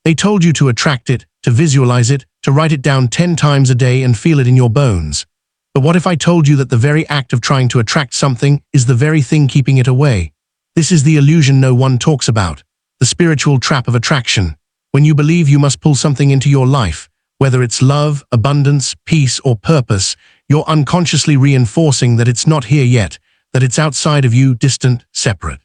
They told you to attract it, to visualize it, to write it down 10 times a day and feel it in your bones. But what if I told you that the very act of trying to attract something is the very thing keeping it away? This is the illusion no one talks about, the spiritual trap of attraction. When you believe you must pull something into your life, whether it's love, abundance, peace, or purpose, you're unconsciously reinforcing that it's not here yet, that it's outside of you, distant, separate.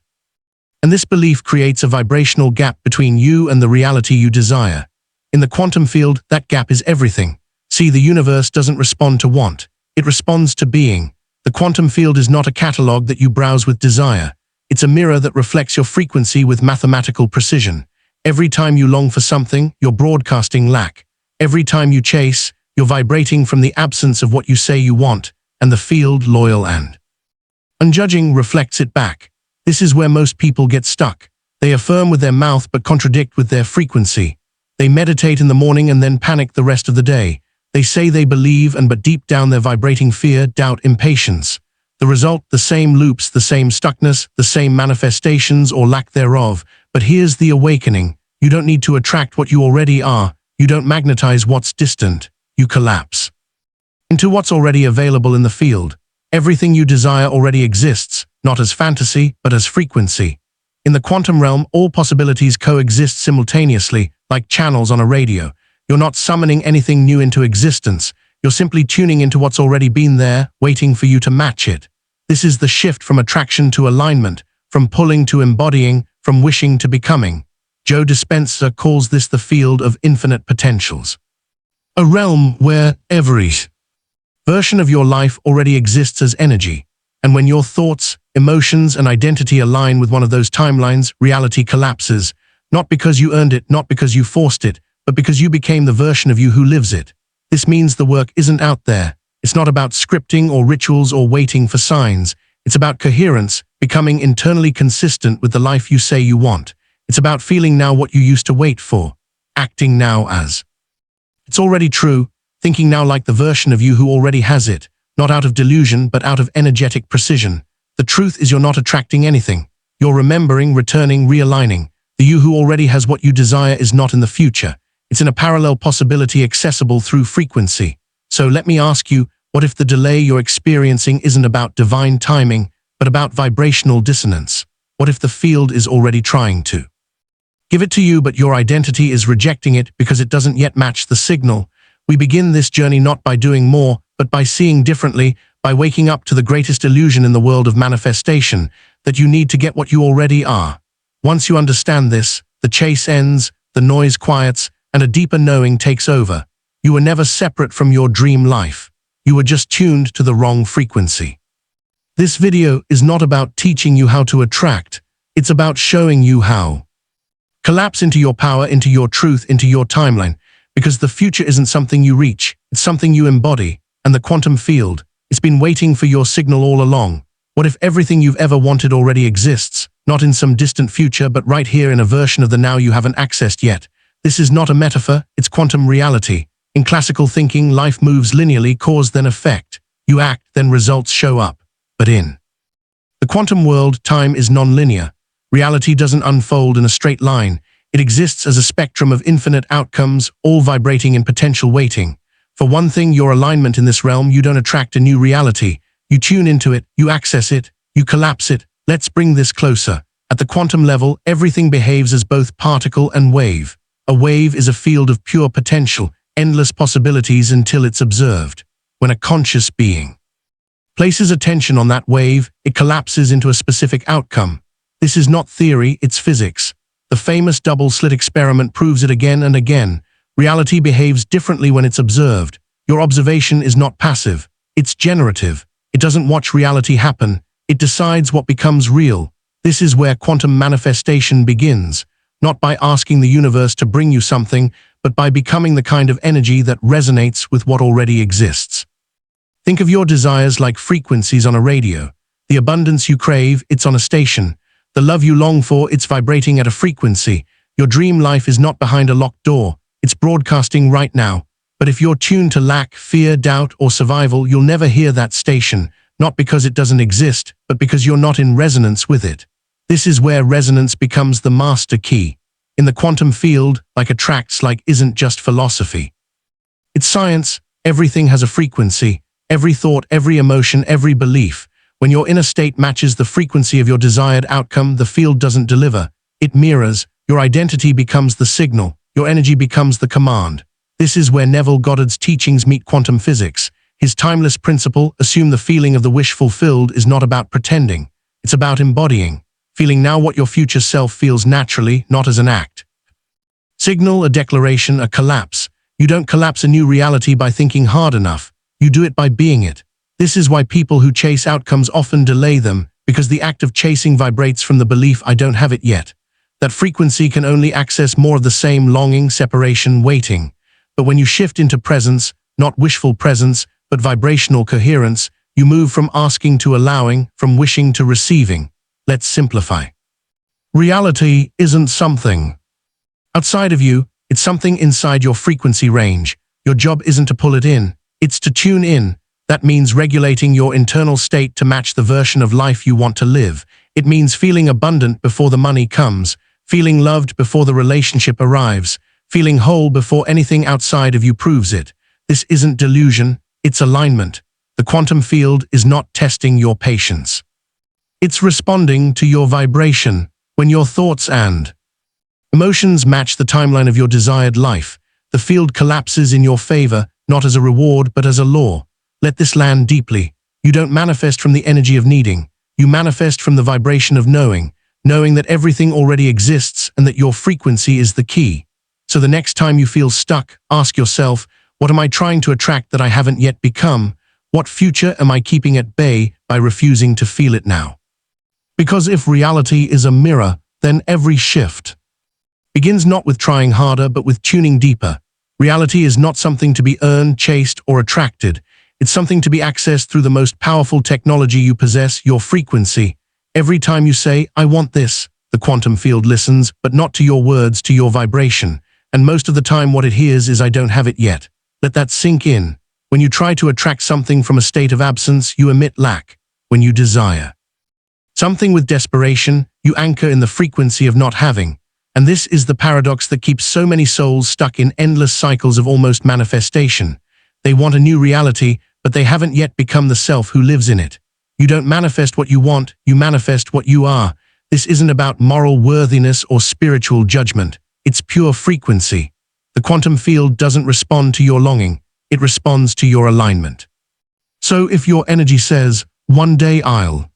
And this belief creates a vibrational gap between you and the reality you desire. In the quantum field, that gap is everything. See, the universe doesn't respond to want. It responds to being. The quantum field is not a catalog that you browse with desire. It's a mirror that reflects your frequency with mathematical precision. Every time you long for something, you're broadcasting lack. Every time you chase, you're vibrating from the absence of what you say you want, and the field, loyal and unjudging, reflects it back. This is where most people get stuck. They affirm with their mouth but contradict with their frequency. They meditate in the morning and then panic the rest of the day. They say they believe but deep down they're vibrating fear, doubt, impatience. The result, the same loops, the same stuckness, the same manifestations or lack thereof. But here's the awakening. You don't need to attract what you already are. You don't magnetize what's distant. You collapse into what's already available in the field. Everything you desire already exists, not as fantasy, but as frequency. In the quantum realm, all possibilities coexist simultaneously, like channels on a radio. You're not summoning anything new into existence. You're simply tuning into what's already been there, waiting for you to match it. This is the shift from attraction to alignment, from pulling to embodying, from wishing to becoming. Joe Dispenza calls this the field of infinite potentials. A realm where every version of your life already exists as energy. And when your thoughts, emotions, and identity align with one of those timelines, reality collapses. Not because you earned it, not because you forced it, but because you became the version of you who lives it. This means the work isn't out there. It's not about scripting or rituals or waiting for signs. It's about coherence, becoming internally consistent with the life you say you want. It's about feeling now what you used to wait for, acting now as it's already true, thinking now like the version of you who already has it, not out of delusion but out of energetic precision. The truth is you're not attracting anything. You're remembering, returning, realigning. The you who already has what you desire is not in the future. It's in a parallel possibility accessible through frequency. So let me ask you, what if the delay you're experiencing isn't about divine timing, but about vibrational dissonance? What if the field is already trying to give it to you, but your identity is rejecting it because it doesn't yet match the signal? We begin this journey not by doing more, but by seeing differently, by waking up to the greatest illusion in the world of manifestation, that you need to get what you already are. Once you understand this, the chase ends, the noise quiets, and a deeper knowing takes over. You were never separate from your dream life. You were just tuned to the wrong frequency. This video is not about teaching you how to attract. It's about showing you how. Collapse into your power, into your truth, into your timeline, because the future isn't something you reach, it's something you embody, and the quantum field, it's been waiting for your signal all along. What if everything you've ever wanted already exists, not in some distant future, but right here in a version of the now you haven't accessed yet? This is not a metaphor, it's quantum reality. In classical thinking, life moves linearly, cause then effect. You act, then results show up. But in the quantum world, time is non-linear. Reality doesn't unfold in a straight line. It exists as a spectrum of infinite outcomes, all vibrating in potential waiting. For one thing, your alignment in this realm, you don't attract a new reality. You tune into it, you access it, you collapse it. Let's bring this closer. At the quantum level, everything behaves as both particle and wave. A wave is a field of pure potential, endless possibilities until it's observed. When a conscious being places attention on that wave, it collapses into a specific outcome. This is not theory, it's physics. The famous double-slit experiment proves it again and again. Reality behaves differently when it's observed. Your observation is not passive, it's generative. It doesn't watch reality happen, it decides what becomes real. This is where quantum manifestation begins. Not by asking the universe to bring you something, but by becoming the kind of energy that resonates with what already exists. Think of your desires like frequencies on a radio. The abundance you crave, it's on a station. The love you long for, it's vibrating at a frequency. Your dream life is not behind a locked door, it's broadcasting right now. But if you're tuned to lack, fear, doubt, or survival, you'll never hear that station, not because it doesn't exist, but because you're not in resonance with it. This is where resonance becomes the master key. in the quantum field, like attracts like isn't just philosophy. It's science. Everything has a frequency. Every thought, every emotion, every belief. When your inner state matches the frequency of your desired outcome, the field doesn't deliver. It mirrors. Your identity becomes the signal. Your energy becomes the command. This is where Neville Goddard's teachings meet quantum physics. His timeless principle, assume the feeling of the wish fulfilled, is not about pretending. It's about embodying. Feeling now what your future self feels naturally, not as an act. Signal, a declaration, a collapse. You don't collapse a new reality by thinking hard enough. You do it by being it. This is why people who chase outcomes often delay them, because the act of chasing vibrates from the belief I don't have it yet. That frequency can only access more of the same longing, separation, waiting. But when you shift into presence, not wishful presence, but vibrational coherence, you move from asking to allowing, from wishing to receiving. Let's simplify. Reality isn't something outside of you, it's something inside your frequency range. Your job isn't to pull it in, it's to tune in. That means regulating your internal state to match the version of life you want to live. It means feeling abundant before the money comes, feeling loved before the relationship arrives, feeling whole before anything outside of you proves it. This isn't delusion, it's alignment. The quantum field is not testing your patience. It's responding to your vibration. When your thoughts and emotions match the timeline of your desired life, the field collapses in your favor, not as a reward but as a law. Let this land deeply. You don't manifest from the energy of needing. You manifest from the vibration of knowing that everything already exists and that your frequency is the key. So the next time you feel stuck, ask yourself, what am I trying to attract that I haven't yet become? What future am I keeping at bay by refusing to feel it now? Because if reality is a mirror, then every shift begins not with trying harder, but with tuning deeper. Reality is not something to be earned, chased, or attracted. It's something to be accessed through the most powerful technology you possess, your frequency. Every time you say, I want this, the quantum field listens, but not to your words, to your vibration. And most of the time what it hears is, I don't have it yet. Let that sink in. When you try to attract something from a state of absence, you emit lack. When you desire something with desperation, you anchor in the frequency of not having. And this is the paradox that keeps so many souls stuck in endless cycles of almost manifestation. They want a new reality, but they haven't yet become the self who lives in it. You don't manifest what you want, you manifest what you are. This isn't about moral worthiness or spiritual judgment. It's pure frequency. The quantum field doesn't respond to your longing. It responds to your alignment. So if your energy says, one day I'll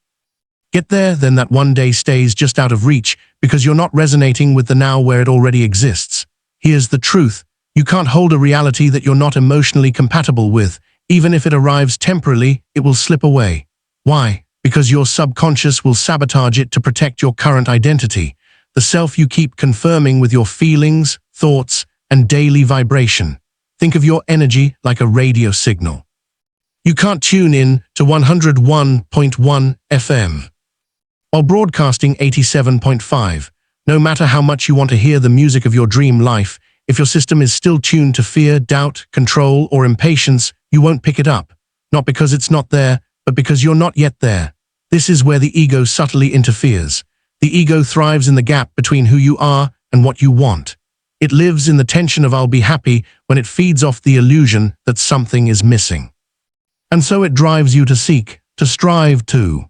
get there, then that one day stays just out of reach because you're not resonating with the now where it already exists. Here's the truth. You can't hold a reality that you're not emotionally compatible with. Even if it arrives temporarily, it will slip away. Why? Because your subconscious will sabotage it to protect your current identity, the self you keep confirming with your feelings, thoughts, and daily vibration. Think of your energy like a radio signal. You can't tune in to 101.1 FM while broadcasting 87.5. No matter how much you want to hear the music of your dream life, if your system is still tuned to fear, doubt, control, or impatience, you won't pick it up. Not because it's not there, but because you're not yet there. This is where the ego subtly interferes. The ego thrives in the gap between who you are and what you want. It lives in the tension of I'll be happy when it feeds off the illusion that something is missing. And so it drives you to seek, to strive to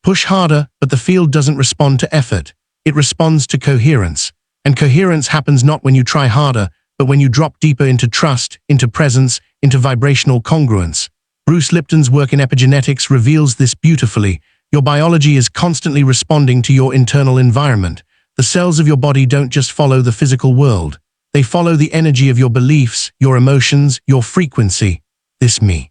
push harder, but the field doesn't respond to effort. It responds to coherence. And coherence happens not when you try harder, but when you drop deeper into trust, into presence, into vibrational congruence. Bruce Lipton's work in epigenetics reveals this beautifully. Your biology is constantly responding to your internal environment. The cells of your body don't just follow the physical world. They follow the energy of your beliefs, your emotions, your frequency. This me.